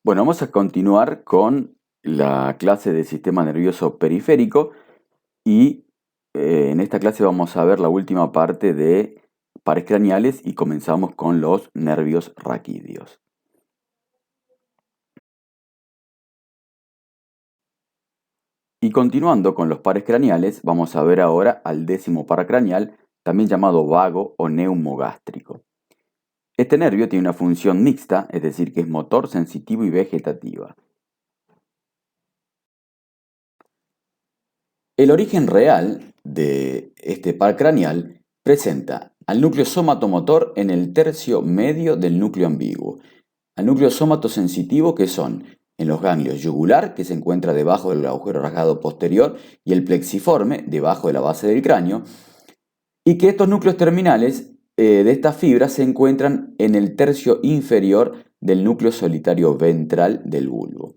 Bueno, vamos a continuar con la clase de sistema nervioso periférico y en esta clase vamos a ver la última parte de pares craneales y comenzamos con los nervios raquídeos. Y continuando con los pares craneales, vamos a ver ahora al décimo par craneal, también llamado vago o neumogástrico. Este nervio tiene una función mixta, es decir, que es motor, sensitivo y vegetativa. El origen real de este par craneal presenta al núcleo somatomotor en el tercio medio del núcleo ambiguo, al núcleo somatosensitivo que son en los ganglios yugular, que se encuentra debajo del agujero rasgado posterior, y el plexiforme, debajo de la base del cráneo, y que estos núcleos terminales de estas fibras se encuentran en el tercio inferior del núcleo solitario ventral del bulbo.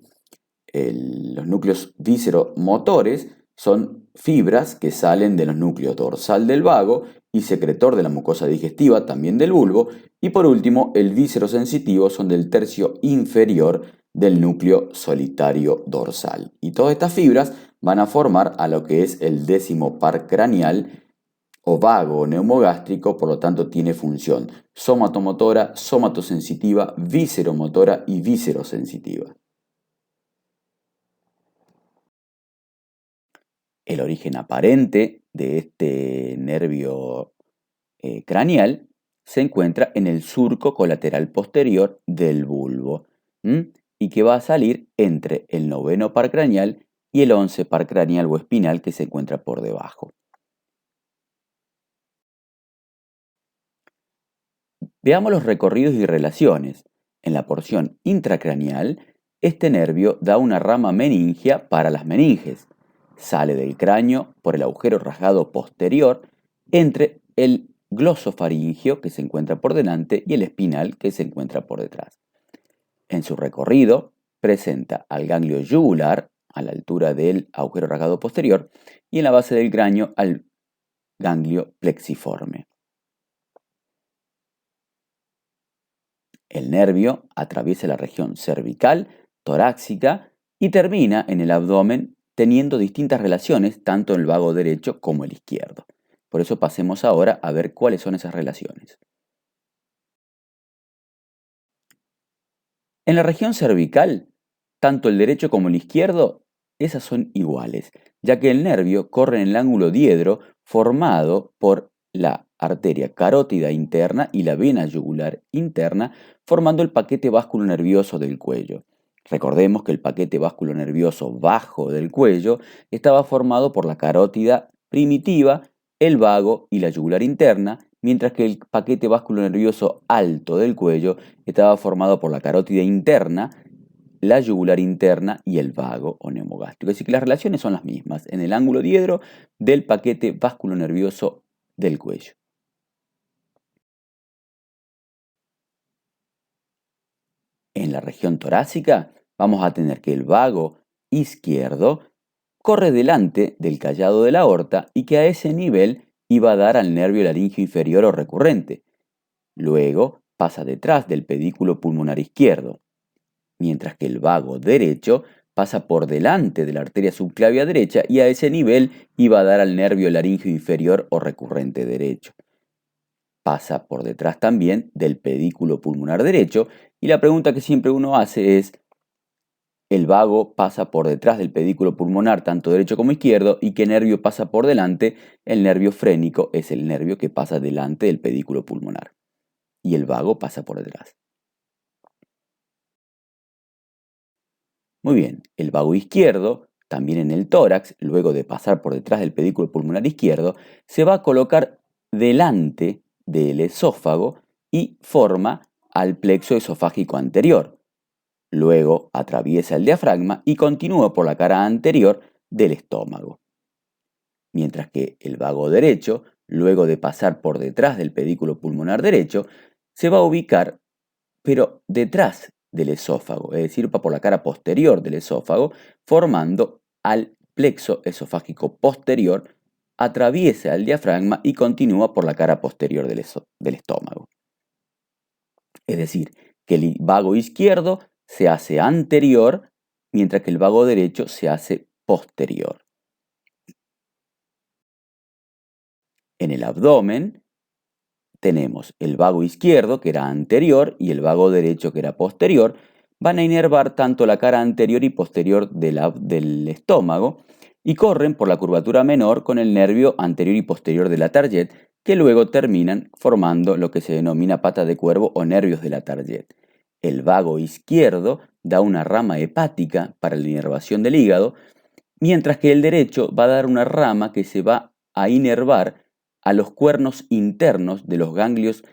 Los núcleos visceromotores son fibras que salen de los núcleos dorsal del vago y secretor de la mucosa digestiva, también del bulbo, y por último el viscerosensitivo son del tercio inferior del núcleo solitario dorsal. Y todas estas fibras van a formar a lo que es el décimo par craneal o vago o neumogástrico, por lo tanto tiene función somatomotora, somatosensitiva, visceromotora y viscerosensitiva. El origen aparente de este nervio craneal se encuentra en el surco colateral posterior del bulbo y que va a salir entre el noveno par craneal y el 11 par craneal o espinal que se encuentra por debajo. Veamos los recorridos y relaciones. En la porción intracraneal, este nervio da una rama meningia para las meninges. Sale del cráneo por el agujero rasgado posterior entre el glosofaringio, que se encuentra por delante, y el espinal, que se encuentra por detrás. En su recorrido, presenta al ganglio yugular, a la altura del agujero rasgado posterior, y en la base del cráneo al ganglio plexiforme. El nervio atraviesa la región cervical, torácica y termina en el abdomen teniendo distintas relaciones tanto en el vago derecho como el izquierdo. Por eso pasemos ahora a ver cuáles son esas relaciones. En la región cervical, tanto el derecho como el izquierdo, esas son iguales, ya que el nervio corre en el ángulo diedro formado por la arteria carótida interna y la vena yugular interna, formando el paquete vasculonervioso del cuello. Recordemos que el paquete vasculonervioso bajo del cuello estaba formado por la carótida primitiva, el vago y la yugular interna, mientras que el paquete vasculonervioso alto del cuello estaba formado por la carótida interna, la yugular interna y el vago o neumogástrico. Es decir, que las relaciones son las mismas en el ángulo diedro del paquete vasculonervioso del cuello. En la región torácica vamos a tener que el vago izquierdo corre delante del callado de la aorta y que a ese nivel iba a dar al nervio laringio inferior o recurrente. Luego pasa detrás del pedículo pulmonar izquierdo, mientras que el vago derecho pasa por delante de la arteria subclavia derecha y a ese nivel iba a dar al nervio laringio inferior o recurrente derecho. Pasa por detrás también del pedículo pulmonar derecho y la pregunta que siempre uno hace es, el vago pasa por detrás del pedículo pulmonar tanto derecho como izquierdo y ¿qué nervio pasa por delante? El nervio frénico es el nervio que pasa delante del pedículo pulmonar y el vago pasa por detrás. Muy bien, el vago izquierdo, también en el tórax, luego de pasar por detrás del pedículo pulmonar izquierdo, se va a colocar delante del esófago y forma al plexo esofágico anterior. Luego atraviesa el diafragma y continúa por la cara anterior del estómago. Mientras que el vago derecho, luego de pasar por detrás del pedículo pulmonar derecho, se va a ubicar, pero detrás del esófago, es decir, va por la cara posterior del esófago, formando al plexo esofágico posterior, atraviesa el diafragma y continúa por la cara posterior del estómago. Es decir, que el vago izquierdo se hace anterior, mientras que el vago derecho se hace posterior. En el abdomen tenemos el vago izquierdo, que era anterior, y el vago derecho, que era posterior. Van a inervar tanto la cara anterior y posterior del estómago y corren por la curvatura menor con el nervio anterior y posterior de la target, que luego terminan formando lo que se denomina pata de cuervo o nervios de la target. El vago izquierdo da una rama hepática para la inervación del hígado, mientras que el derecho va a dar una rama que se va a inervar a los cuernos internos de los ganglios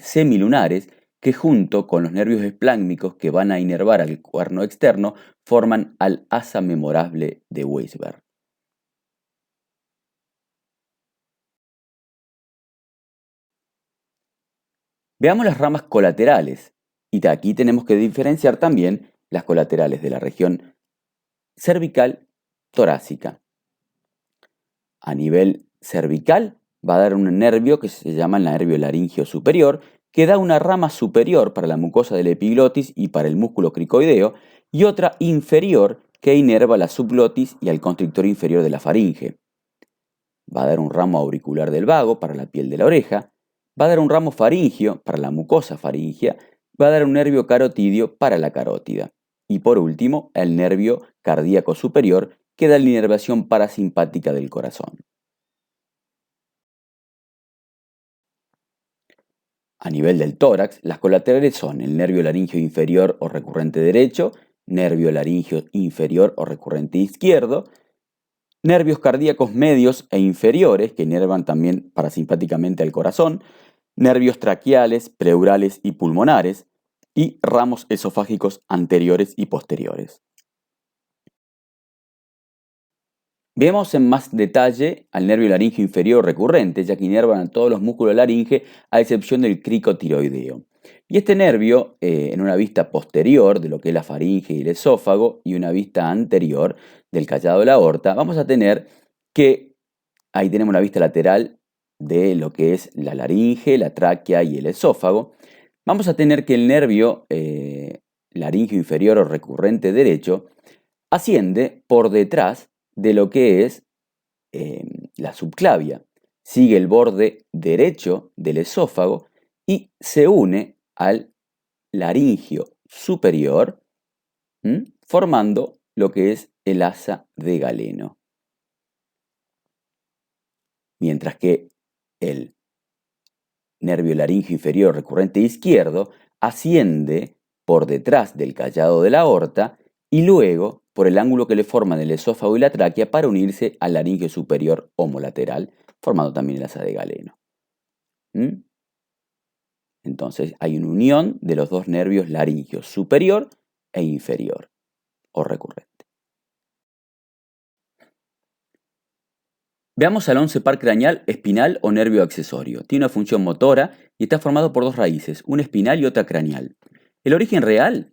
semilunares, que junto con los nervios espláncmicos que van a inervar al cuerno externo forman al asa memorable de Weisberg. Veamos las ramas colaterales, y de aquí tenemos que diferenciar también las colaterales de la región cervical torácica. A nivel cervical va a dar un nervio que se llama el nervio laríngeo superior, que da una rama superior para la mucosa del epiglotis y para el músculo cricoideo, y otra inferior que inerva la subglotis y al constrictor inferior de la faringe. Va a dar un ramo auricular del vago para la piel de la oreja, va a dar un ramo faringio para la mucosa faríngea, va a dar un nervio carotidio para la carótida. Y por último, el nervio cardíaco superior, que da la inervación parasimpática del corazón. A nivel del tórax, las colaterales son el nervio laríngeo inferior o recurrente derecho, nervio laríngeo inferior o recurrente izquierdo, nervios cardíacos medios e inferiores que inervan también parasimpáticamente al corazón, nervios traqueales, pleurales y pulmonares, y ramos esofágicos anteriores y posteriores. Vemos en más detalle al nervio laríngeo inferior recurrente, ya que inervan a todos los músculos de laringe, a excepción del cricotiroideo. Y este nervio, en una vista posterior de lo que es la faringe y el esófago, y una vista anterior del callado de la aorta, vamos a tener que, ahí tenemos una vista lateral de lo que es la laringe, la tráquea y el esófago. Vamos a tener que el nervio laríngeo inferior o recurrente derecho asciende por detrás de lo que es la subclavia. Sigue el borde derecho del esófago y se une al laringio superior, formando lo que es el asa de Galeno. Mientras que el nervio laríngeo inferior recurrente izquierdo asciende por detrás del callado de la aorta y luego por el ángulo que le forman el esófago y la tráquea para unirse al laringio superior homolateral, formando también el asa de Galeno. Entonces hay una unión de los dos nervios laringios superior e inferior o recurrente. Veamos al 11 par craneal, espinal o nervio accesorio. Tiene una función motora y está formado por dos raíces, una espinal y otra craneal. El origen real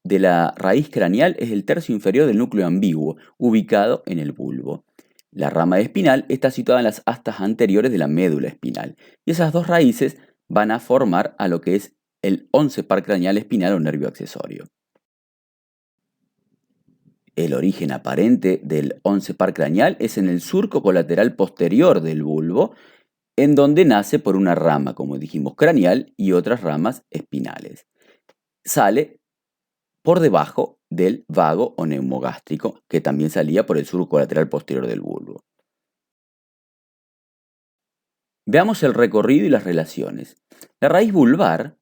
de la raíz craneal es el tercio inferior del núcleo ambiguo, ubicado en el bulbo. La rama espinal está situada en las astas anteriores de la médula espinal. Y esas dos raíces van a formar a lo que es el 11 par craneal espinal o nervio accesorio. El origen aparente del 11 par craneal es en el surco colateral posterior del bulbo, en donde nace por una rama, como dijimos, craneal y otras ramas espinales. Sale por debajo del vago o neumogástrico, que también salía por el surco colateral posterior del bulbo. Veamos el recorrido y las relaciones. La raíz vulvar,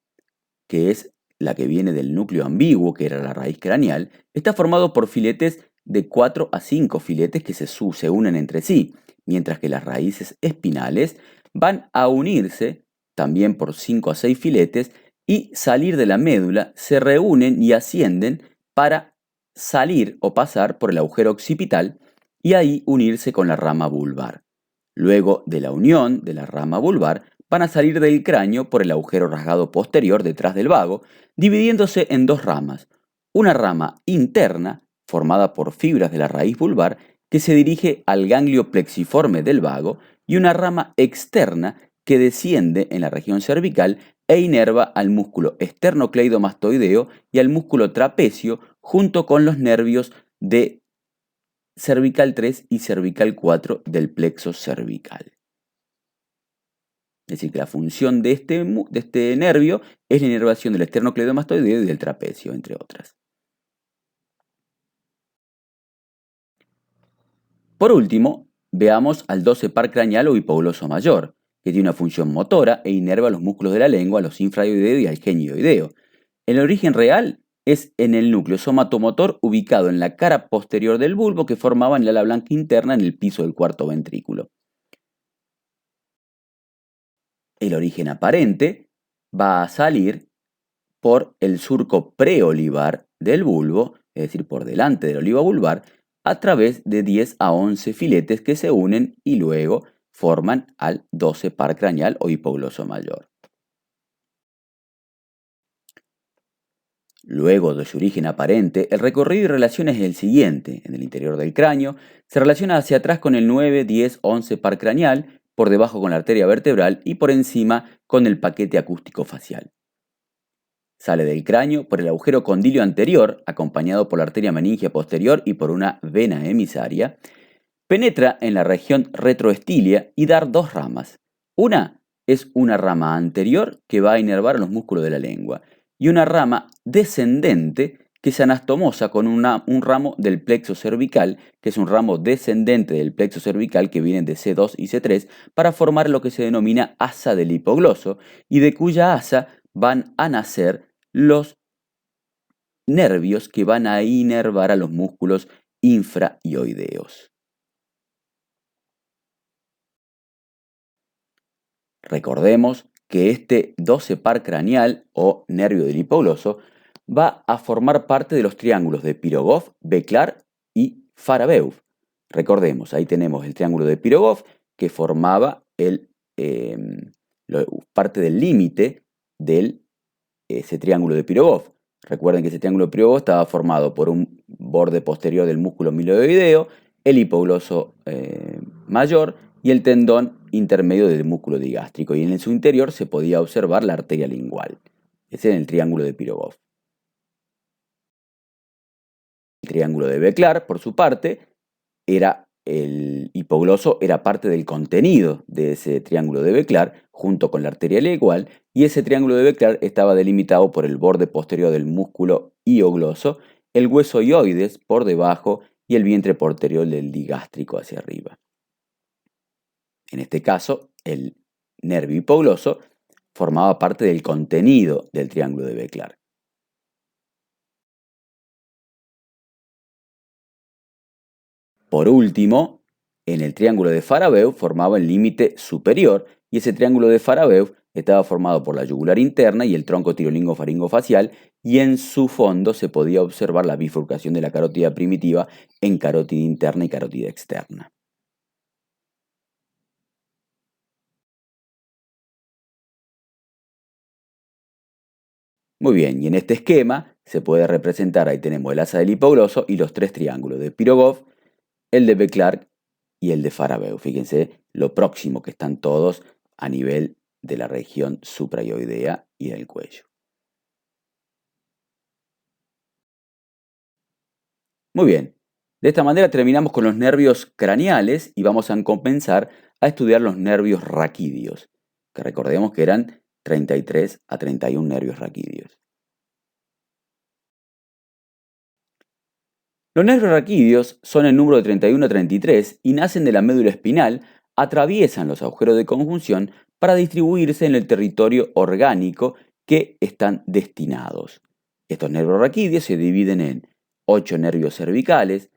que es la que viene del núcleo ambiguo, que era la raíz craneal, está formado por filetes de 4 a 5 filetes que se unen entre sí, mientras que las raíces espinales van a unirse también por 5 a 6 filetes y salir de la médula, se reúnen y ascienden para salir o pasar por el agujero occipital y ahí unirse con la rama vulvar. Luego de la unión de la rama vulvar, van a salir del cráneo por el agujero rasgado posterior detrás del vago, dividiéndose en dos ramas. Una rama interna, formada por fibras de la raíz vulvar, que se dirige al ganglio plexiforme del vago, y una rama externa que desciende en la región cervical, e inerva al músculo esternocleidomastoideo y al músculo trapecio junto con los nervios de cervical 3 y cervical 4 del plexo cervical. Es decir, que la función de este nervio es la inervación del esternocleidomastoideo y del trapecio, entre otras. Por último, veamos al 12 par craneal o hipogloso mayor, que tiene una función motora e inerva los músculos de la lengua, los infraoideo y al genioideo. El origen real es en el núcleo somatomotor ubicado en la cara posterior del bulbo que formaba en el ala blanca interna en el piso del cuarto ventrículo. El origen aparente va a salir por el surco preolivar del bulbo, es decir, por delante del olivo vulvar, a través de 10 a 11 filetes que se unen y luego forman al 12 par craneal o hipogloso mayor. Luego de su origen aparente, el recorrido y relación es el siguiente. En el interior del cráneo se relaciona hacia atrás con el 9, 10, 11 par craneal, por debajo con la arteria vertebral y por encima con el paquete acústico facial. Sale del cráneo por el agujero condilio anterior, acompañado por la arteria meningia posterior y por una vena emisaria. Penetra en la región retroestilia y da dos ramas. Una es una rama anterior que va a inervar a los músculos de la lengua y una rama descendente que es anastomosa con un ramo del plexo cervical, que es un ramo descendente del plexo cervical que viene de C2 y C3 para formar lo que se denomina asa del hipogloso y de cuya asa van a nacer los nervios que van a inervar a los músculos infraoideos. Recordemos que este 12 par craneal o nervio del hipogloso va a formar parte de los triángulos de Pirogov, Beklar y Farabeuf. Recordemos, ahí tenemos el triángulo de Pirogov que formaba parte del límite de ese triángulo de Pirogov. Recuerden que ese triángulo de Pirogov estaba formado por un borde posterior del músculo miloideo, el hipogloso mayor y el tendón intermedio del músculo digástrico, y en su interior se podía observar la arteria lingual. Ese es el triángulo de Pirogov. El triángulo de Beklar, por su parte, el hipogloso era parte del contenido de ese triángulo de Beklar, junto con la arteria lingual, y ese triángulo de Beklar estaba delimitado por el borde posterior del músculo hiogloso, el hueso hioides por debajo y el vientre posterior del digástrico hacia arriba. En este caso, el nervio hipogloso formaba parte del contenido del triángulo de Beklar. Por último, en el triángulo de Farabeuf formaba el límite superior y ese triángulo de Farabeuf estaba formado por la yugular interna y el tronco tirolingo-faringofacial y en su fondo se podía observar la bifurcación de la carótida primitiva en carótida interna y carótida externa. Muy bien, y en este esquema se puede representar, ahí tenemos el asa del hipogloso y los tres triángulos de Pirogov, el de Beklar y el de Farabeuf. Fíjense lo próximo que están todos a nivel de la región suprayoidea y del cuello. Muy bien, de esta manera terminamos con los nervios craneales y vamos a comenzar a estudiar los nervios raquídeos, que recordemos que eran 33 a 31 nervios raquídeos. Los nervios raquídeos son el número de 31 a 33 y nacen de la médula espinal, atraviesan los agujeros de conjunción para distribuirse en el territorio orgánico que están destinados. Estos nervios raquídeos se dividen en 8 nervios cervicales,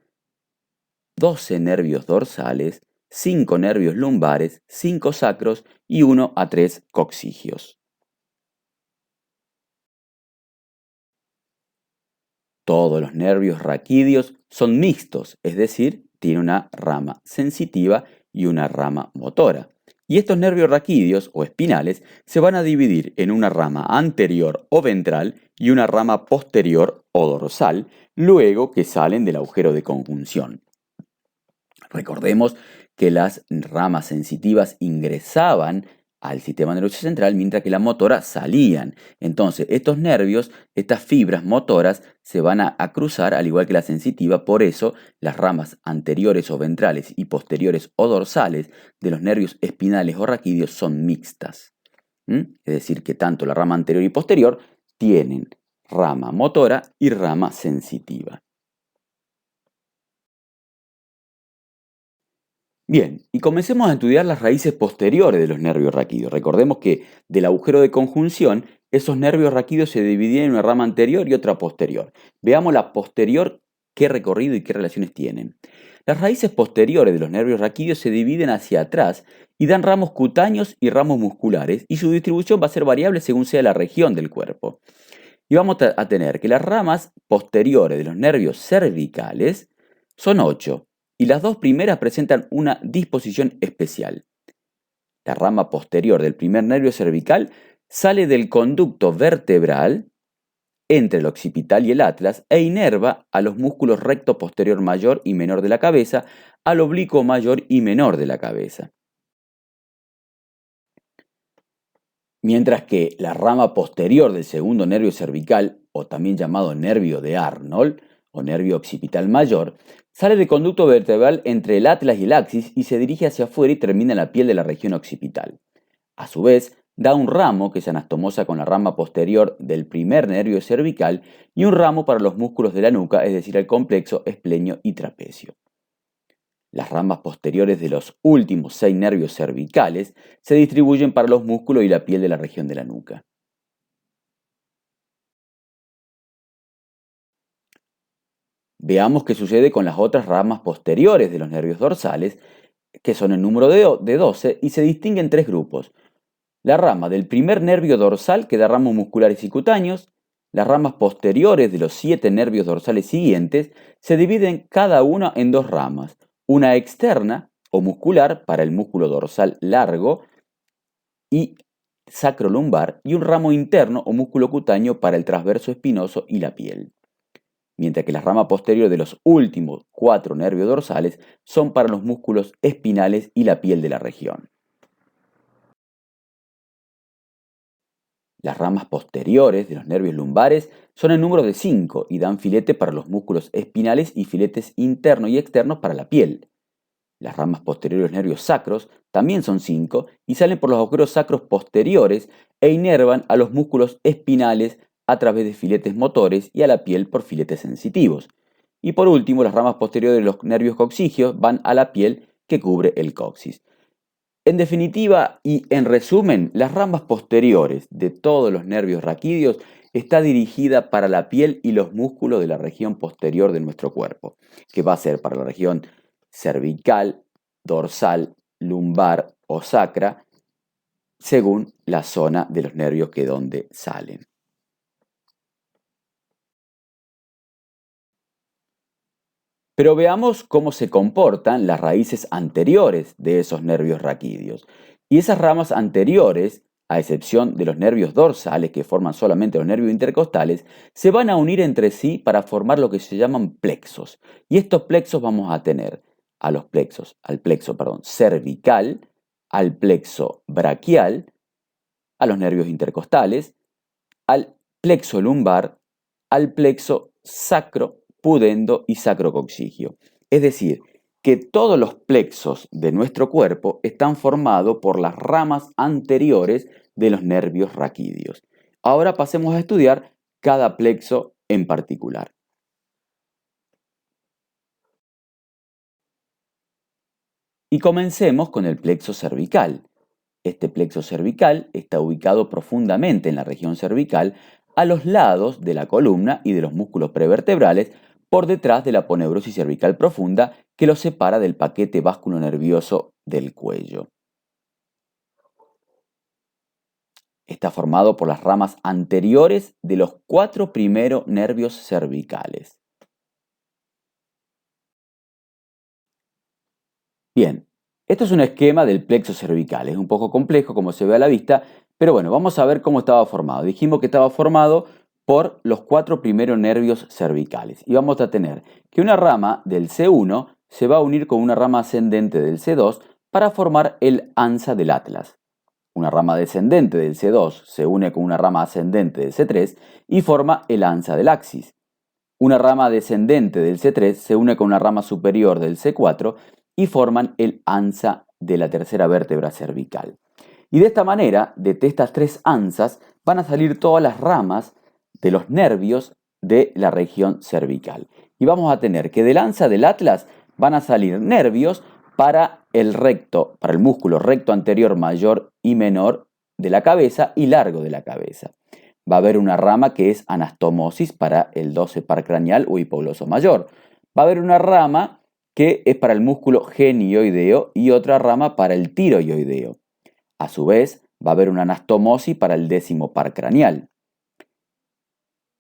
12 nervios dorsales, 5 nervios lumbares, 5 sacros y 1 a 3 coccigios. Todos los nervios raquídeos son mixtos, es decir, tienen una rama sensitiva y una rama motora. Y estos nervios raquídeos o espinales se van a dividir en una rama anterior o ventral y una rama posterior o dorsal, luego que salen del agujero de conjunción. Recordemos que las ramas sensitivas ingresaban al sistema nervioso central, mientras que la motora salían. Entonces, estos nervios, estas fibras motoras, se van a cruzar, al igual que la sensitiva. Por eso, las ramas anteriores o ventrales y posteriores o dorsales de los nervios espinales o raquídeos son mixtas. Es decir, que tanto la rama anterior y posterior tienen rama motora y rama sensitiva. Bien, y comencemos a estudiar las raíces posteriores de los nervios raquídeos. Recordemos que del agujero de conjunción, esos nervios raquídeos se dividen en una rama anterior y otra posterior. Veamos la posterior, qué recorrido y qué relaciones tienen. Las raíces posteriores de los nervios raquídeos se dividen hacia atrás y dan ramos cutáneos y ramos musculares, y su distribución va a ser variable según sea la región del cuerpo. Y vamos a tener que las ramas posteriores de los nervios cervicales son 8, y las dos primeras presentan una disposición especial. La rama posterior del primer nervio cervical sale del conducto vertebral entre el occipital y el atlas e inerva a los músculos recto posterior mayor y menor de la cabeza, al oblicuo mayor y menor de la cabeza. Mientras que la rama posterior del segundo nervio cervical, o también llamado nervio de Arnold, o nervio occipital mayor, sale del conducto vertebral entre el atlas y el axis y se dirige hacia afuera y termina en la piel de la región occipital. A su vez, da un ramo que se anastomosa con la rama posterior del primer nervio cervical y un ramo para los músculos de la nuca, es decir, el complexo, esplenio y trapecio. Las ramas posteriores de los últimos 6 nervios cervicales se distribuyen para los músculos y la piel de la región de la nuca. Veamos qué sucede con las otras ramas posteriores de los nervios dorsales, que son en número de 12 y se distinguen en 3 grupos. La rama del primer nervio dorsal, que da ramos musculares y cutáneos. Las ramas posteriores de los 7 nervios dorsales siguientes se dividen cada una en 2 ramas. Una externa o muscular para el músculo dorsal largo y sacrolumbar, y un ramo interno o músculo cutáneo para el transverso espinoso y la piel. Mientras que la rama posterior de los últimos 4 nervios dorsales son para los músculos espinales y la piel de la región. Las ramas posteriores de los nervios lumbares son en número de 5 y dan filete para los músculos espinales y filetes internos y externos para la piel. Las ramas posteriores de los nervios sacros también son 5 y salen por los agujeros sacros posteriores e inervan a los músculos espinales a través de filetes motores y a la piel por filetes sensitivos. Y por último, las ramas posteriores de los nervios coxígeos van a la piel que cubre el coxis. En definitiva y en resumen, las ramas posteriores de todos los nervios raquídeos está dirigida para la piel y los músculos de la región posterior de nuestro cuerpo, que va a ser para la región cervical, dorsal, lumbar o sacra, según la zona de los nervios que donde salen. Pero veamos cómo se comportan las raíces anteriores de esos nervios raquídeos. Y esas ramas anteriores, a excepción de los nervios dorsales que forman solamente los nervios intercostales, se van a unir entre sí para formar lo que se llaman plexos. Y estos plexos vamos a tener al plexo cervical, al plexo braquial, a los nervios intercostales, al plexo lumbar, al plexo sacro, pudendo y sacrocoxigio. Es decir, que todos los plexos de nuestro cuerpo están formados por las ramas anteriores de los nervios raquídeos. Ahora pasemos a estudiar cada plexo en particular. Y comencemos con el plexo cervical. Este plexo cervical está ubicado profundamente en la región cervical, a los lados de la columna y de los músculos prevertebrales, por detrás de la aponeurosis cervical profunda que lo separa del paquete vasculonervioso del cuello. Está formado por las ramas anteriores de los 4 primeros nervios cervicales. Bien, esto es un esquema del plexo cervical. Es un poco complejo como se ve a la vista, pero bueno, vamos a ver cómo estaba formado. Dijimos que estaba formado por los 4 primeros nervios cervicales. Y vamos a tener que una rama del C1 se va a unir con una rama ascendente del C2 para formar el ansa del atlas. una rama descendente del C2 se une con una rama ascendente del C3 y forma el ansa del axis. Una rama descendente del C3 se une con una rama superior del C4 y forman el ansa de la tercera vértebra cervical. Y de esta manera, de estas tres ansas, van a salir todas las ramas de los nervios de la región cervical. Y vamos a tener que del ansa del atlas van a salir nervios para el recto, para el músculo recto anterior mayor y menor de la cabeza y largo de la cabeza. Va a haber una rama que es anastomosis para el 12 par craneal o hipogloso mayor. Va a haber una rama que es para el músculo genioideo y otra rama para el tiroideo. A su vez, va a haber una anastomosis para el 10º par craneal.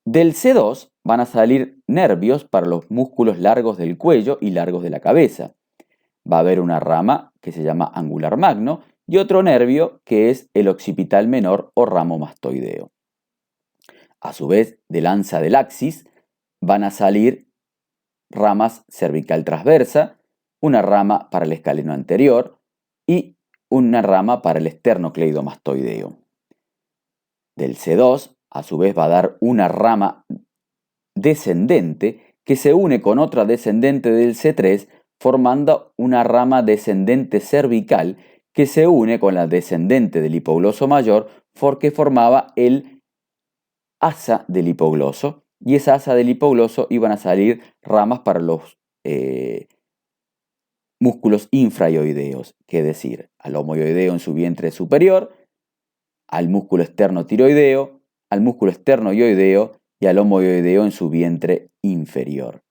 Del C2 van a salir nervios para los músculos largos del cuello y largos de la cabeza. Va a haber una rama que se llama angular magno y otro nervio que es el occipital menor o ramo mastoideo. A su vez, del ansa del axis van a salir ramas cervical transversa, una rama para el escaleno anterior y una rama para el esternocleidomastoideo. Del C2, a su vez, va a dar una rama descendente que se une con otra descendente del C3, formando una rama descendente cervical que se une con la descendente del hipogloso mayor porque formaba el asa del hipogloso, y esa asa del hipogloso iban a salir ramas para los músculos infraioideos, que es decir, al homoioideo en su vientre superior, al músculo externo tiroideo, al músculo externo ioideo y al homoioideo en su vientre inferior.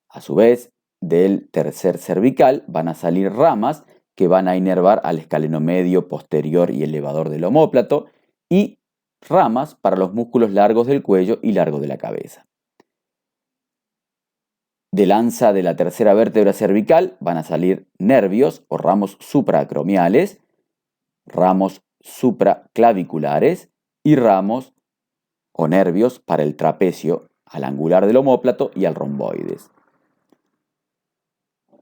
A su vez, del tercer cervical van a salir ramas que van a inervar al escaleno medio, posterior y elevador del omóplato y ramas para los músculos largos del cuello y largo de la cabeza. Del ansa de la tercera vértebra cervical van a salir nervios o ramos supraacromiales, ramos supraclaviculares y ramos o nervios para el trapecio, al angular del omóplato y al romboides.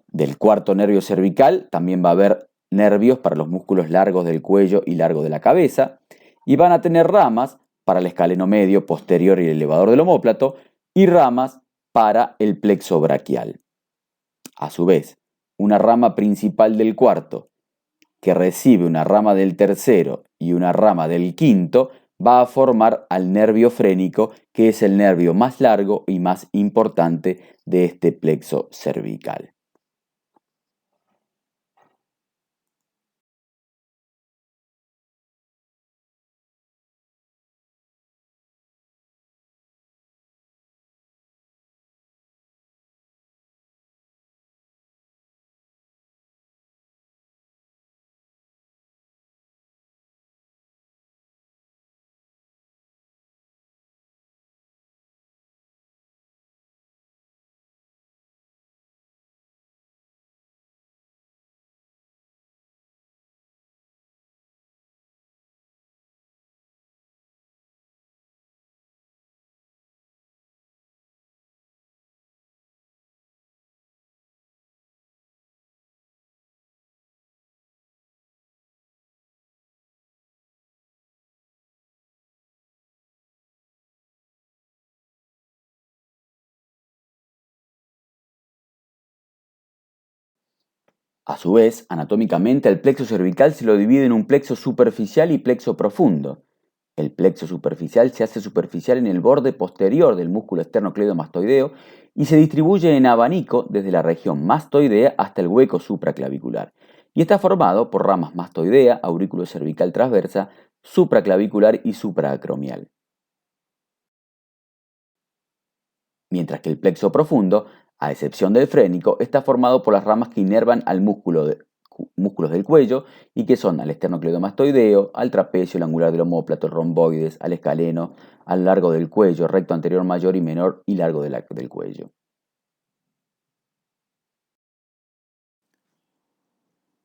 Del cuarto nervio cervical también va a haber nervios para los músculos largos del cuello y largo de la cabeza y van a tener ramas para el escaleno medio, posterior y el elevador del omóplato y ramas para el plexo braquial. A su vez, una rama principal del cuarto que recibe una rama del tercero y una rama del quinto va a formar al nervio frénico, que es el nervio más largo y más importante de este plexo cervical. A su vez, anatómicamente, al plexo cervical se lo divide en un plexo superficial y plexo profundo. El plexo superficial se hace superficial en el borde posterior del músculo esternocleidomastoideo y se distribuye en abanico desde la región mastoidea hasta el hueco supraclavicular. Y está formado por ramas mastoidea, aurículo cervical transversa, supraclavicular y supraacromial. Mientras que el plexo profundo, a excepción del frénico, está formado por las ramas que inervan al músculos del cuello y que son al esternocleidomastoideo, al trapecio, el angular del omóplato, el romboides, al escaleno, al largo del cuello, recto anterior mayor y menor y largo del cuello.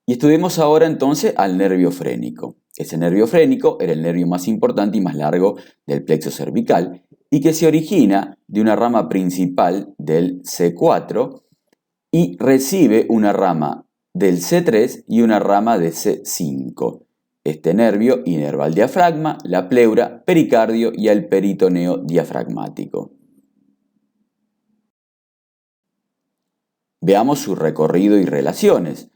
Y estudiemos ahora entonces al nervio frénico. Ese nervio frénico era el nervio más importante y más largo del plexo cervical y que se origina de una rama principal del C4 y recibe una rama del C3 y una rama de C5. Este nervio inerva al diafragma, la pleura, pericardio y al peritoneo diafragmático. Veamos su recorrido y relaciones.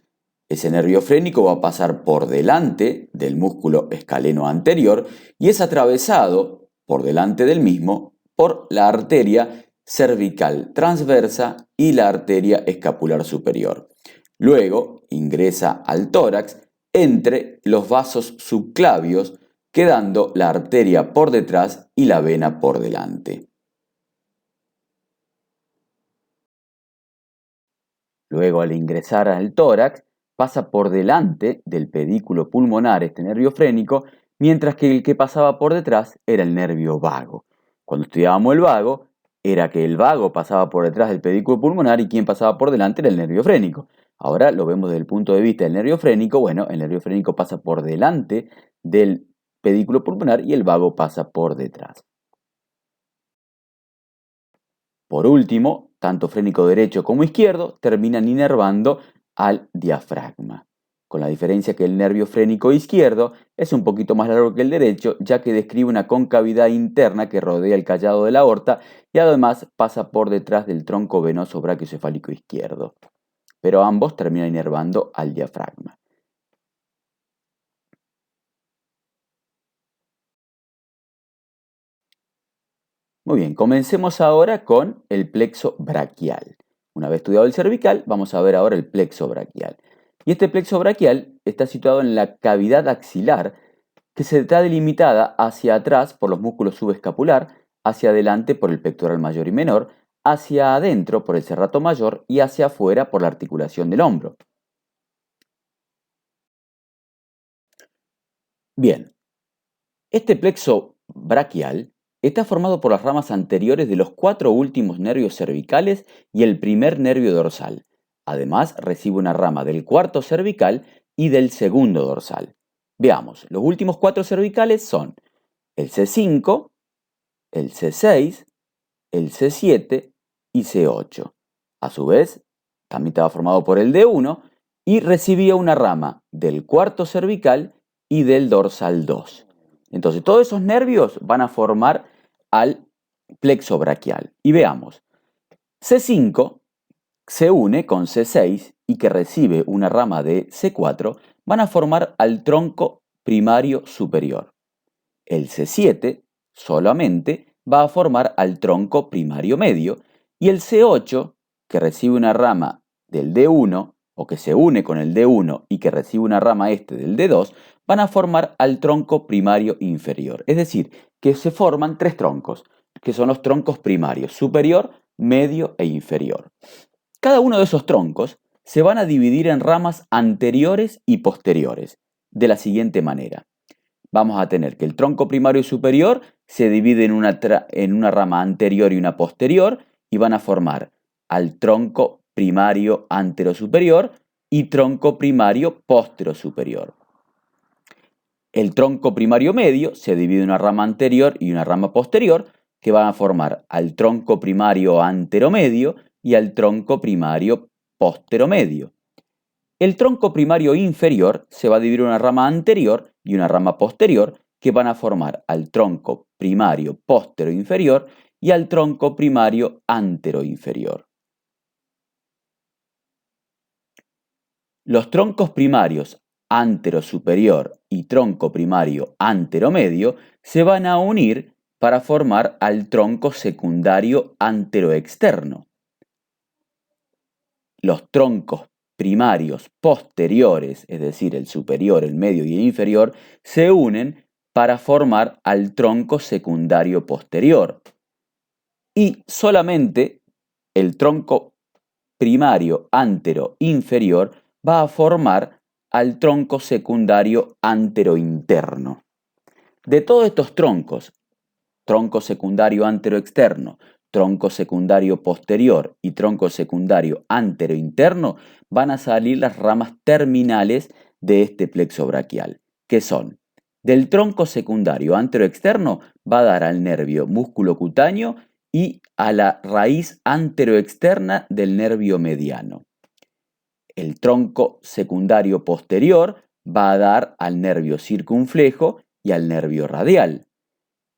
Ese nervio frénico va a pasar por delante del músculo escaleno anterior y es atravesado por delante del mismo por la arteria cervical transversa y la arteria escapular superior. Luego ingresa al tórax entre los vasos subclavios, quedando la arteria por detrás y la vena por delante. Luego, al ingresar al tórax, pasa por delante del pedículo pulmonar, este nervio frénico, mientras que el que pasaba por detrás era el nervio vago. Cuando estudiábamos el vago, era que el vago pasaba por detrás del pedículo pulmonar y quien pasaba por delante era el nervio frénico. Ahora lo vemos desde el punto de vista del nervio frénico. Bueno, el nervio frénico pasa por delante del pedículo pulmonar y el vago pasa por detrás. Por último, tanto frénico derecho como izquierdo terminan inervando al diafragma, con la diferencia que el nervio frénico izquierdo es un poquito más largo que el derecho, ya que describe una concavidad interna que rodea el callado de la aorta y además pasa por detrás del tronco venoso brachiocefálico izquierdo. Pero ambos terminan inervando al diafragma. Muy bien, comencemos ahora con el plexo braquial. Una vez estudiado el cervical, vamos a ver ahora el plexo braquial. Y este plexo braquial está situado en la cavidad axilar, que se está delimitada hacia atrás por los músculos subescapular, hacia adelante por el pectoral mayor y menor, hacia adentro por el serrato mayor y hacia afuera por la articulación del hombro. Bien, este plexo braquial está formado por las ramas anteriores de los 4 últimos nervios cervicales y el primer nervio dorsal. Además, recibe una rama del cuarto cervical y del segundo dorsal. Veamos, los últimos 4 cervicales son el C5, el C6, el C7 y C8. A su vez, también estaba formado por el D1 y recibía una rama del cuarto cervical y del dorsal 2. Entonces, todos esos nervios van a formar al plexo braquial. Y veamos, C5 se une con C6 y que recibe una rama de C4, van a formar al tronco primario superior. El C7 solamente va a formar al tronco primario medio y el C8, que recibe una rama del D1 o que se une con el D1 y que recibe una rama del D2, van a formar al tronco primario inferior. Es decir, que se forman 3 troncos, que son los troncos primarios, superior, medio e inferior. Cada uno de esos troncos se van a dividir en ramas anteriores y posteriores, de la siguiente manera. Vamos a tener que el tronco primario superior se divide en una rama anterior y una posterior y van a formar al tronco primario anterosuperior y tronco primario posterosuperior. El tronco primario medio se divide en una rama anterior y una rama posterior que van a formar al tronco primario anteromedio y al tronco primario posteromedio. El tronco primario inferior se va a dividir en una rama anterior y una rama posterior que van a formar al tronco primario póstero-inferior y al tronco primario antero-inferior. Los troncos primarios antero-superior y tronco primario antero-medio se van a unir para formar al tronco secundario antero-externo. Los troncos primarios posteriores, es decir, el superior, el medio y el inferior, se unen para formar al tronco secundario posterior. Y solamente el tronco primario antero-inferior va a formar al tronco secundario antero-interno. De todos estos troncos, tronco secundario antero-externo, tronco secundario posterior y tronco secundario antero-interno, van a salir las ramas terminales de este plexo braquial, que son, del tronco secundario antero-externo va a dar al nervio músculo cutáneo y a la raíz antero-externa del nervio mediano. El tronco secundario posterior va a dar al nervio circunflejo y al nervio radial.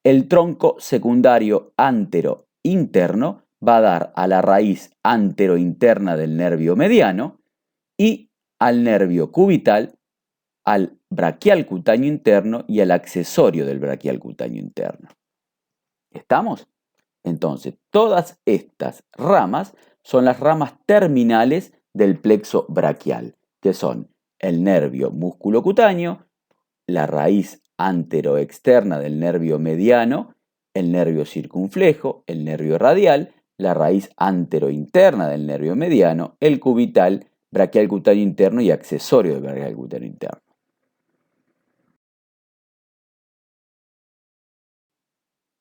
El tronco secundario antero interno va a dar a la raíz anterointerna del nervio mediano y al nervio cubital, al braquial cutáneo interno y al accesorio del braquial cutáneo interno. ¿Estamos? Entonces, todas estas ramas son las ramas terminales del plexo braquial, que son el nervio músculo-cutáneo, la raíz anteroexterna del nervio mediano, el nervio circunflejo, el nervio radial, la raíz anterointerna del nervio mediano, el cubital, braquial cutáneo interno y accesorio del braquial cutáneo interno.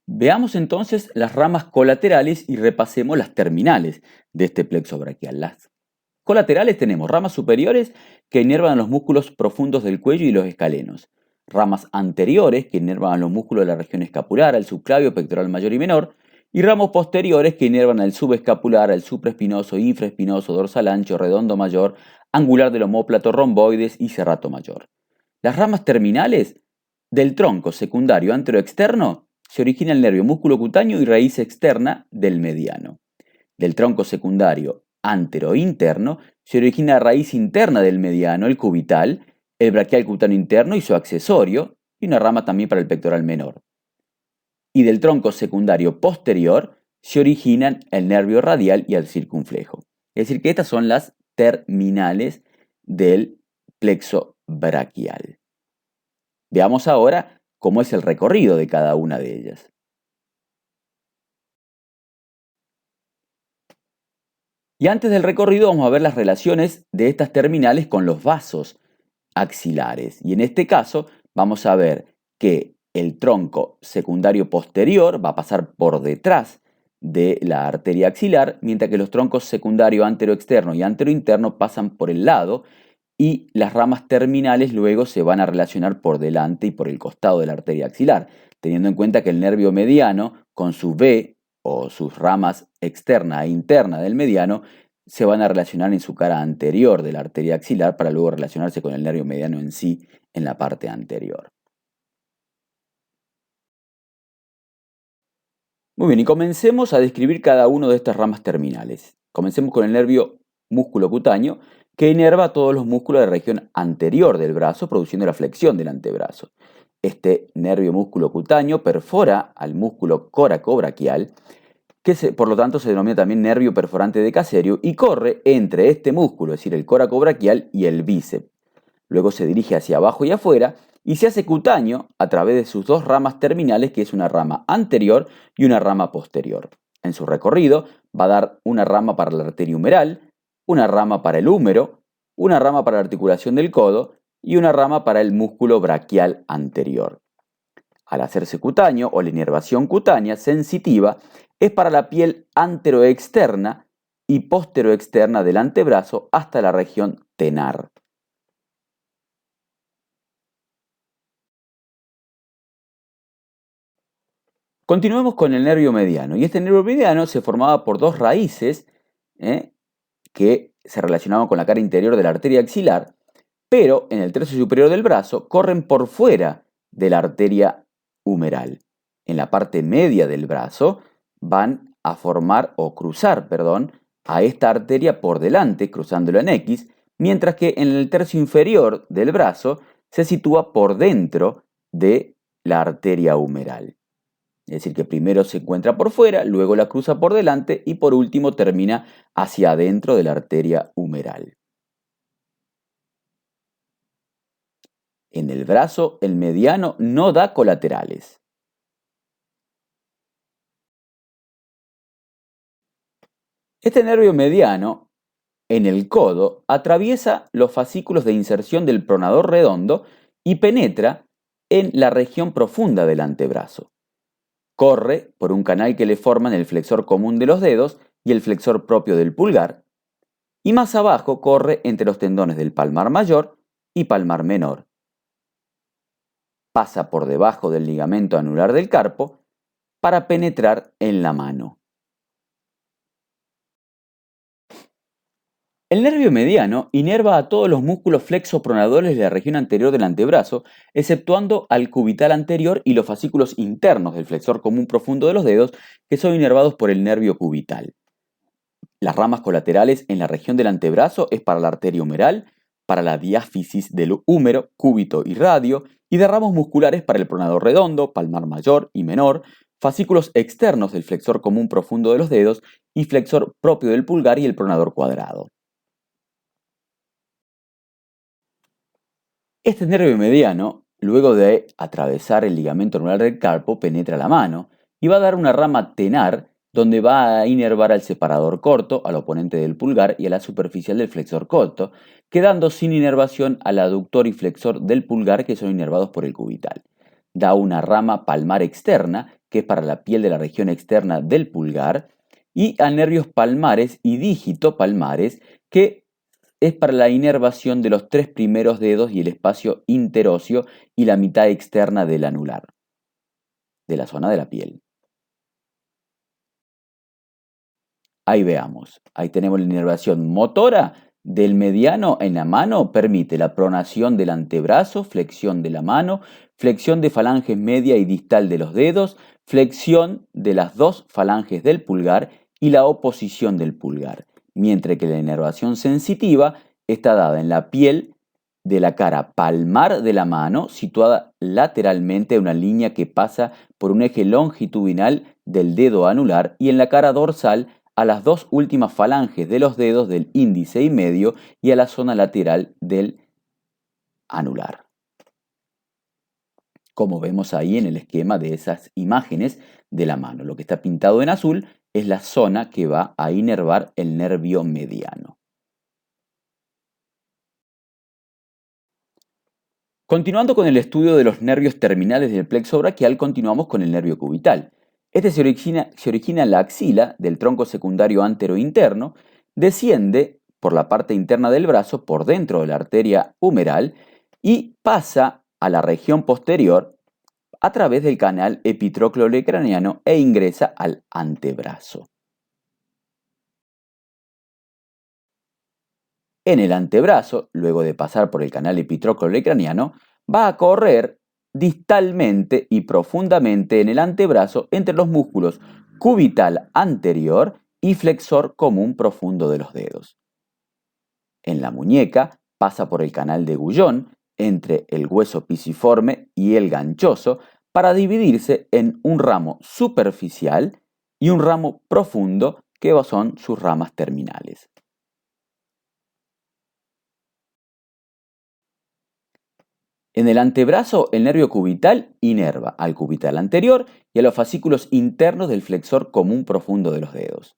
Veamos entonces las ramas colaterales y repasemos las terminales de este plexo braquial. Las colaterales tenemos ramas superiores que inervan a los músculos profundos del cuello y los escalenos, ramas anteriores que inervan a los músculos de la región escapular, al subclavio, pectoral mayor y menor, y ramos posteriores que inervan al subescapular, al supraespinoso, infraespinoso, dorsal ancho, redondo mayor, angular del omóplato, romboides y serrato mayor. Las ramas terminales del tronco secundario anteroexterno se origina el nervio músculo cutáneo y raíz externa del mediano. Del tronco secundario anterointerno se origina la raíz interna del mediano, el cubital, el braquial cutáneo interno y su accesorio, y una rama también para el pectoral menor. Y del tronco secundario posterior se originan el nervio radial y el circunflejo. Es decir, que estas son las terminales del plexo braquial. Veamos ahora cómo es el recorrido de cada una de ellas. Y antes del recorrido vamos a ver las relaciones de estas terminales con los vasos axilares. Y en este caso vamos a ver que el tronco secundario posterior va a pasar por detrás de la arteria axilar, mientras que los troncos secundario anteroexterno y anterointerno pasan por el lado y las ramas terminales luego se van a relacionar por delante y por el costado de la arteria axilar, teniendo en cuenta que el nervio mediano con su V o sus ramas externa e interna del mediano se van a relacionar en su cara anterior de la arteria axilar para luego relacionarse con el nervio mediano en sí en la parte anterior. Muy bien, y comencemos a describir cada una de estas ramas terminales. Comencemos con el nervio músculo cutáneo, que inerva todos los músculos de la región anterior del brazo, produciendo la flexión del antebrazo. Este nervio músculo cutáneo perfora al músculo coracobraquial, que por lo tanto se denomina también nervio perforante de Caserio, y corre entre este músculo, es decir, el coracobraquial, y el bíceps. Luego se dirige hacia abajo y afuera y se hace cutáneo a través de sus dos ramas terminales, que es una rama anterior y una rama posterior. En su recorrido va a dar una rama para la arteria humeral, una rama para el húmero, una rama para la articulación del codo y una rama para el músculo braquial anterior. Al hacerse cutáneo o la inervación cutánea sensitiva es para la piel anteroexterna y posteroexterna del antebrazo hasta la región tenar. Continuemos con el nervio mediano. Y este nervio mediano se formaba por dos raíces que se relacionaban con la cara interior de la arteria axilar, pero en el tercio superior del brazo corren por fuera de la arteria humeral. En la parte media del brazo van a formar o cruzar, a esta arteria por delante, cruzándola en X, mientras que en el tercio inferior del brazo se sitúa por dentro de la arteria humeral. Es decir, que primero se encuentra por fuera, luego la cruza por delante y por último termina hacia adentro de la arteria humeral. En el brazo, el mediano no da colaterales. Este nervio mediano, en el codo, atraviesa los fascículos de inserción del pronador redondo y penetra en la región profunda del antebrazo. Corre por un canal que le forman el flexor común de los dedos y el flexor propio del pulgar, y más abajo corre entre los tendones del palmar mayor y palmar menor. Pasa por debajo del ligamento anular del carpo para penetrar en la mano. El nervio mediano inerva a todos los músculos flexopronadores de la región anterior del antebrazo, exceptuando al cubital anterior y los fascículos internos del flexor común profundo de los dedos, que son inervados por el nervio cubital. Las ramas colaterales en la región del antebrazo es para la arteria humeral, para la diáfisis del húmero, cúbito y radio, y de ramos musculares para el pronador redondo, palmar mayor y menor, fascículos externos del flexor común profundo de los dedos y flexor propio del pulgar y el pronador cuadrado. Este nervio mediano, luego de atravesar el ligamento anular del carpo, penetra la mano y va a dar una rama tenar donde va a inervar al separador corto, al oponente del pulgar y a la superficial del flexor corto, quedando sin inervación al aductor y flexor del pulgar que son inervados por el cubital. Da una rama palmar externa, que es para la piel de la región externa del pulgar, y a nervios palmares y dígito palmares, que es para la inervación de los 3 primeros dedos y el espacio interóseo y la mitad externa del anular, de la zona de la piel. Ahí veamos, ahí tenemos la inervación motora del mediano en la mano, permite la pronación del antebrazo, flexión de la mano, flexión de falanges media y distal de los dedos, flexión de las dos falanges del pulgar y la oposición del pulgar, mientras que la inervación sensitiva está dada en la piel de la cara palmar de la mano, situada lateralmente a una línea que pasa por un eje longitudinal del dedo anular, y en la cara dorsal a las dos últimas falanges de los dedos del índice y medio y a la zona lateral del anular. Como vemos ahí en el esquema de esas imágenes de la mano, lo que está pintado en azul es la zona que va a inervar el nervio mediano. Continuando con el estudio de los nervios terminales del plexo braquial, continuamos con el nervio cubital. Este se origina en la axila del tronco secundario antero-interno, desciende por la parte interna del brazo, por dentro de la arteria humeral, y pasa a la región posterior a través del canal epitrócleo-craneano e ingresa al antebrazo. En el antebrazo, luego de pasar por el canal epitrócleo-craneano, va a correr distalmente y profundamente en el antebrazo entre los músculos cubital anterior y flexor común profundo de los dedos. En la muñeca pasa por el canal de Gullón entre el hueso pisiforme y el ganchoso para dividirse en un ramo superficial y un ramo profundo que son sus ramas terminales. En el antebrazo, el nervio cubital inerva al cubital anterior y a los fascículos internos del flexor común profundo de los dedos.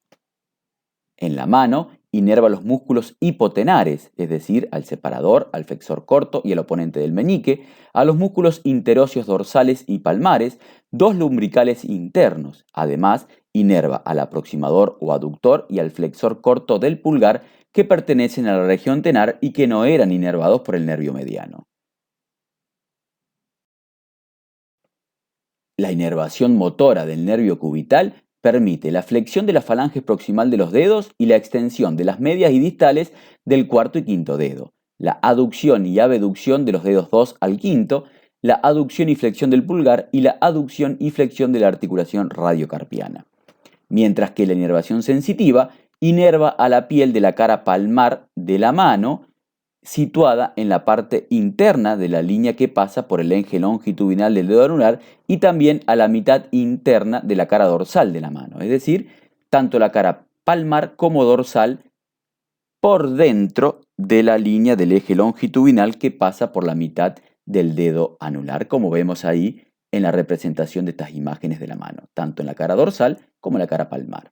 En la mano, inerva los músculos hipotenares, es decir, al separador, al flexor corto y al oponente del meñique, a los músculos interóseos dorsales y palmares, dos lumbricales internos. Además, inerva al aproximador o aductor y al flexor corto del pulgar, que pertenecen a la región tenar y que no eran inervados por el nervio mediano. La inervación motora del nervio cubital permite la flexión de la falange proximal de los dedos y la extensión de las medias y distales del cuarto y quinto dedo, la aducción y abducción de los dedos 2 al quinto, la aducción y flexión del pulgar y la aducción y flexión de la articulación radiocarpiana. Mientras que la inervación sensitiva inerva a la piel de la cara palmar de la mano, situada en la parte interna de la línea que pasa por el eje longitudinal del dedo anular y también a la mitad interna de la cara dorsal de la mano, es decir, tanto la cara palmar como dorsal por dentro de la línea del eje longitudinal que pasa por la mitad del dedo anular, como vemos ahí en la representación de estas imágenes de la mano, tanto en la cara dorsal como en la cara palmar.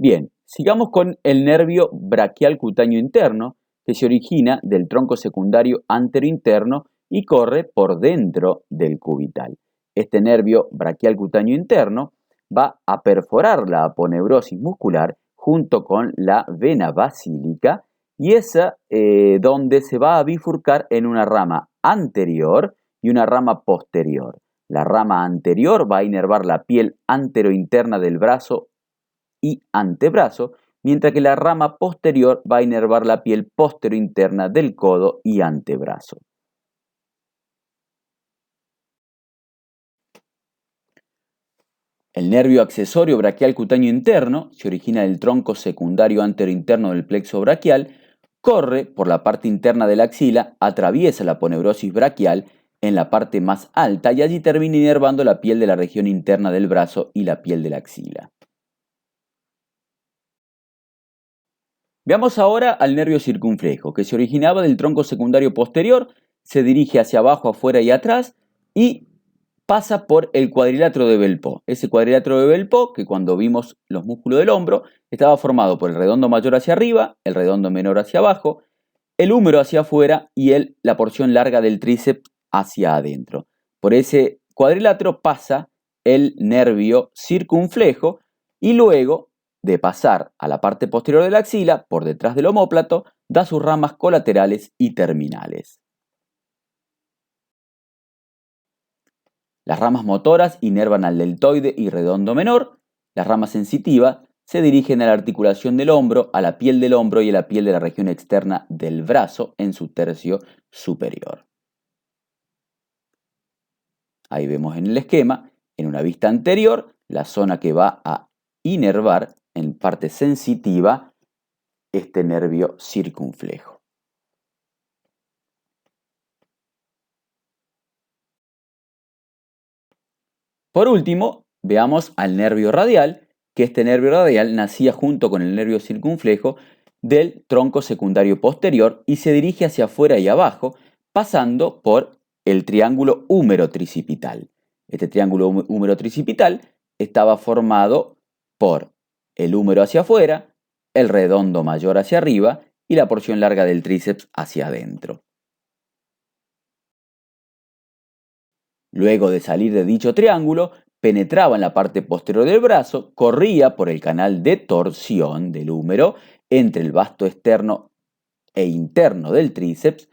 Bien, sigamos con el nervio braquial cutáneo interno, que se origina del tronco secundario anterointerno y corre por dentro del cubital. Este nervio braquial cutáneo interno va a perforar la aponeurosis muscular junto con la vena basílica y es donde se va a bifurcar en una rama anterior y una rama posterior. La rama anterior va a inervar la piel anterointerna del brazo y antebrazo, mientras que la rama posterior va a inervar la piel posterointerna del codo y antebrazo. El nervio accesorio braquial cutáneo interno se origina del tronco secundario anterointerno del plexo braquial, corre por la parte interna de la axila, atraviesa la aponeurosis braquial en la parte más alta y allí termina inervando la piel de la región interna del brazo y la piel de la axila. Veamos ahora al nervio circunflejo, que se originaba del tronco secundario posterior, se dirige hacia abajo, afuera y atrás y pasa por el cuadrilátero de Velpo. Ese cuadrilátero de Velpo, que cuando vimos los músculos del hombro, estaba formado por el redondo mayor hacia arriba, el redondo menor hacia abajo, el húmero hacia afuera y la porción larga del tríceps hacia adentro. Por ese cuadrilátero pasa el nervio circunflejo y luego de pasar a la parte posterior de la axila, por detrás del omóplato, da sus ramas colaterales y terminales. Las ramas motoras inervan al deltoide y redondo menor. Las ramas sensitivas se dirigen a la articulación del hombro, a la piel del hombro y a la piel de la región externa del brazo en su tercio superior. Ahí vemos en el esquema, en una vista anterior, la zona que va a inervar en parte sensitiva este nervio circunflejo. Por último, veamos al nervio radial, que este nervio radial nacía junto con el nervio circunflejo del tronco secundario posterior y se dirige hacia afuera y abajo, pasando por el triángulo húmero-tricipital. Este triángulo húmero-tricipital estaba formado por el húmero hacia afuera, el redondo mayor hacia arriba y la porción larga del tríceps hacia adentro. Luego de salir de dicho triángulo, penetraba en la parte posterior del brazo, corría por el canal de torsión del húmero entre el vasto externo e interno del tríceps,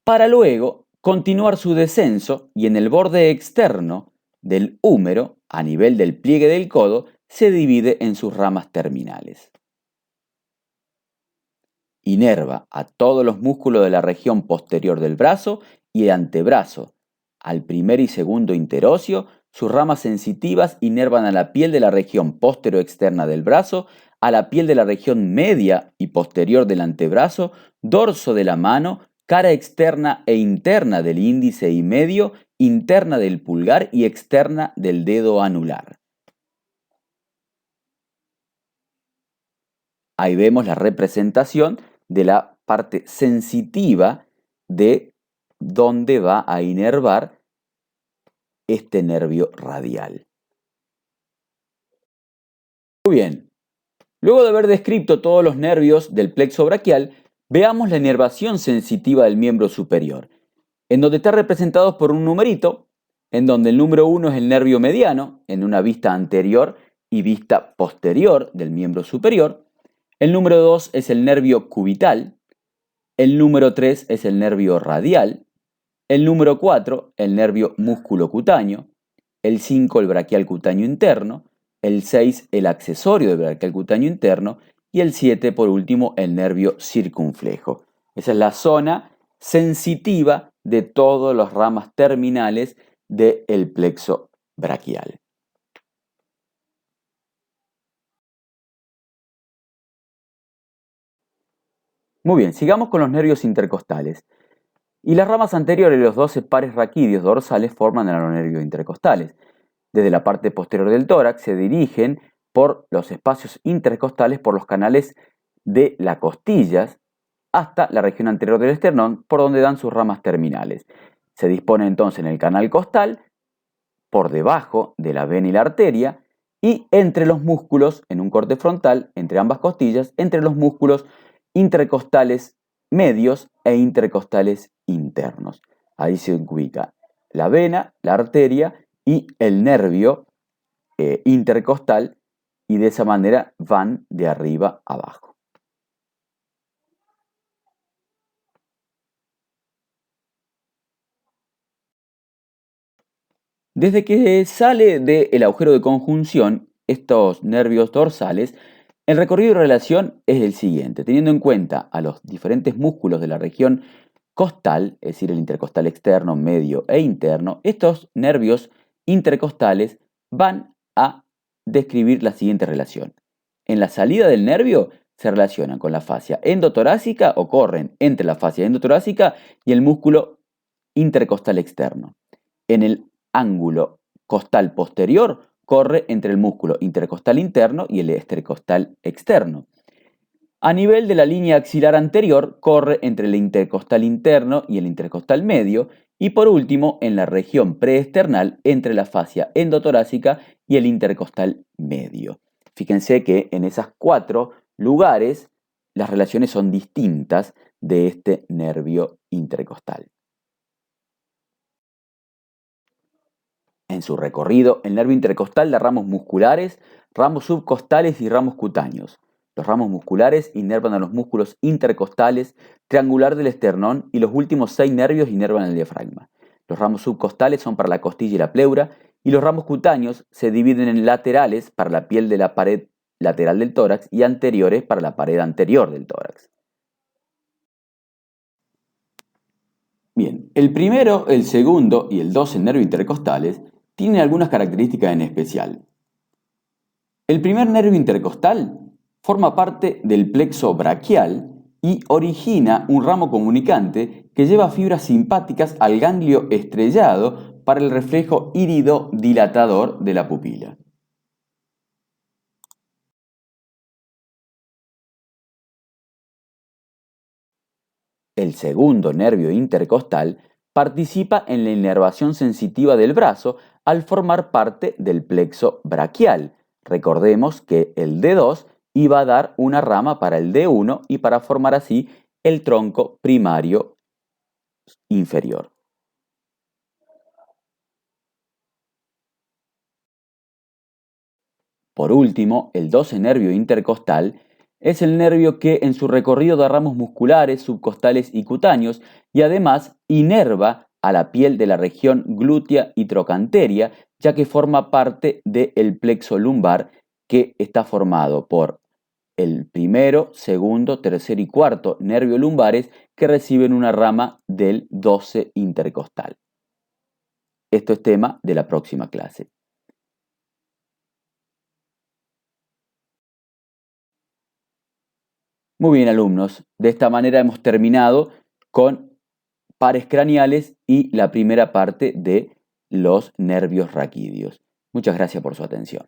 para luego continuar su descenso y en el borde externo del húmero, a nivel del pliegue del codo, se divide en sus ramas terminales. Inerva a todos los músculos de la región posterior del brazo y antebrazo. Al primer y segundo interóseo, sus ramas sensitivas inervan a la piel de la región postero-externa del brazo, a la piel de la región media y posterior del antebrazo, dorso de la mano, cara externa e interna del índice y medio, interna del pulgar y externa del dedo anular. Ahí vemos la representación de la parte sensitiva de donde va a inervar este nervio radial. Muy bien, luego de haber descrito todos los nervios del plexo braquial, veamos la inervación sensitiva del miembro superior, en donde está representado por un numerito, en donde el número 1 es el nervio mediano, en una vista anterior y vista posterior del miembro superior. El número 2 es el nervio cubital, el número 3 es el nervio radial, el número 4 el nervio musculocutáneo, el 5 el braquial cutáneo interno, el 6 el accesorio del braquial cutáneo interno y el 7 por último el nervio circunflejo. Esa es la zona sensitiva de todas las ramas terminales del plexo braquial. Muy bien, sigamos con los nervios intercostales. Y las ramas anteriores de los 12 pares raquídeos dorsales forman los nervios intercostales. Desde la parte posterior del tórax se dirigen por los espacios intercostales por los canales de las costillas hasta la región anterior del esternón, por donde dan sus ramas terminales. Se dispone entonces en el canal costal, por debajo de la vena y la arteria, y entre los músculos, en un corte frontal, entre ambas costillas, entre los músculos intercostales medios e intercostales internos. Ahí se ubica la vena, la arteria y el nervio intercostal, y de esa manera van de arriba a abajo. Desde que sale del agujero de conjunción, estos nervios dorsales, el recorrido de relación es el siguiente, teniendo en cuenta a los diferentes músculos de la región costal, es decir, el intercostal externo, medio e interno. Estos nervios intercostales van a describir la siguiente relación. En la salida del nervio se relacionan con la fascia endotorácica o corren entre la fascia endotorácica y el músculo intercostal externo. En el ángulo costal posterior corre entre el músculo intercostal interno y el intercostal externo. A nivel de la línea axilar anterior corre entre el intercostal interno y el intercostal medio, y por último en la región preesternal entre la fascia endotorácica y el intercostal medio. Fíjense que en esos 4 lugares las relaciones son distintas de este nervio intercostal. En su recorrido, el nervio intercostal da ramos musculares, ramos subcostales y ramos cutáneos. Los ramos musculares inervan a los músculos intercostales, triangular del esternón, y los últimos 6 nervios inervan el diafragma. Los ramos subcostales son para la costilla y la pleura, y los ramos cutáneos se dividen en laterales para la piel de la pared lateral del tórax y anteriores para la pared anterior del tórax. Bien, el primero, el segundo y el 12 nervios intercostales tienen algunas características en especial. El primer nervio intercostal forma parte del plexo braquial y origina un ramo comunicante que lleva fibras simpáticas al ganglio estrellado para el reflejo iridodilatador de la pupila. El segundo nervio intercostal participa en la inervación sensitiva del brazo al formar parte del plexo braquial. Recordemos que el D2 iba a dar una rama para el D1 y para formar así el tronco primario inferior. Por último, el 12 nervio intercostal es el nervio que en su recorrido da ramos musculares, subcostales y cutáneos y además inerva a la piel de la región glútea y trocanteria, ya que forma parte del plexo lumbar que está formado por el primero, segundo, tercer y cuarto nervio lumbares que reciben una rama del 12 intercostal. Esto es tema de la próxima clase. Muy bien, alumnos. De esta manera hemos terminado con pares craneales y la primera parte de los nervios raquídeos. Muchas gracias por su atención.